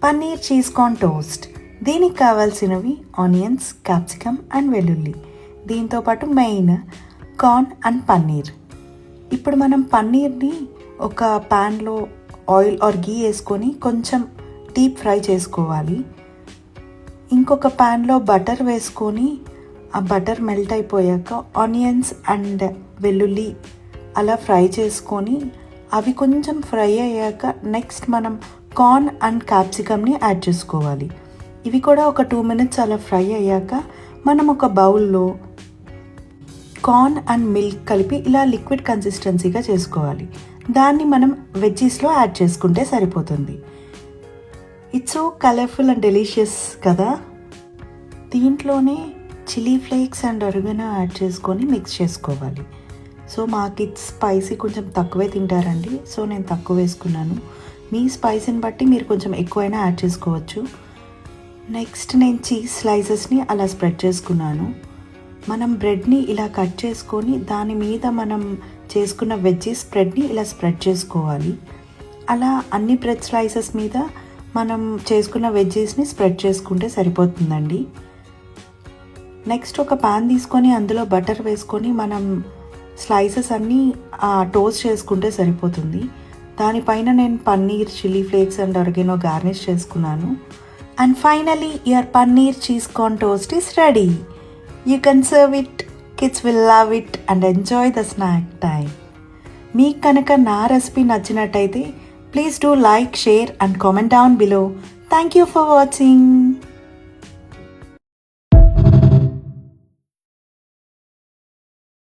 Paneer cheese corn toast. దీనికి కావాల్సినవి onions, capsicum and వెల్లుల్లి. దీంతోపాటు మెయిన్ కార్న్ అండ్ పన్నీర్. ఇప్పుడు మనం పన్నీర్ని ఒక ప్యాన్లో ఆయిల్ ఆర్ గీ వేసుకొని కొంచెం డీప్ ఫ్రై చేసుకోవాలి. ఇంకొక ప్యాన్లో బటర్ వేసుకొని ఆ బటర్ మెల్ట్ అయిపోయాక ఆనియన్స్ అండ్ వెల్లుల్లి అలా ఫ్రై చేసుకొని అవి కొంచెం ఫ్రై అయ్యాక నెక్స్ట్ మనం కార్న్ అండ్ క్యాప్సికమ్ని యాడ్ చేసుకోవాలి. ఇవి కూడా ఒక 2 minutes అలా ఫ్రై అయ్యాక మనం ఒక బౌల్లో కార్న్ అండ్ మిల్క్ కలిపి ఇలా లిక్విడ్ కన్సిస్టెన్సీగా చేసుకోవాలి. దాన్ని మనం వెజ్జీస్లో యాడ్ చేసుకుంటే సరిపోతుంది. It's so colourful and delicious కదా. దీంట్లోనే chilli flakes and oregano add చేసుకొని మిక్స్ చేసుకోవాలి. సో మా కిడ్స్ స్పైసీ కొంచెం తక్కువే తింటారండి, సో నేను తక్కువ వేసుకున్నాను. మీ స్పైసీని బట్టి మీరు కొంచెం ఎక్కువైనా యాడ్ చేసుకోవచ్చు. నెక్స్ట్ నేను చీజ్ స్లైసెస్ని అలా స్ప్రెడ్ చేసుకున్నాను. మనం బ్రెడ్ని ఇలా కట్ చేసుకొని దాని మీద మనం చేసుకున్న వెజ్జీ స్ప్రెడ్ని ఇలా స్ప్రెడ్ చేసుకోవాలి. అలా అన్ని బ్రెడ్ స్లైసెస్ మీద మనం చేసుకున్న వెజ్జీస్ని స్ప్రెడ్ చేసుకుంటే సరిపోతుందండి. నెక్స్ట్ ఒక పాన్ తీసుకొని అందులో బటర్ వేసుకొని మనం స్లైసెస్ అన్నీ టోస్ట్ చేసుకుంటే సరిపోతుంది. దానిపైన నేను paneer, chilli flakes and oregano garnish చేసుకున్నాను. And finally your paneer cheese corn toast is ready. You can serve it. Kids will love it and enjoy the snack time. మీకు కనుక నా రెసిపీ నచ్చినట్టయితే please do like, share and comment down below. Thank you for watching.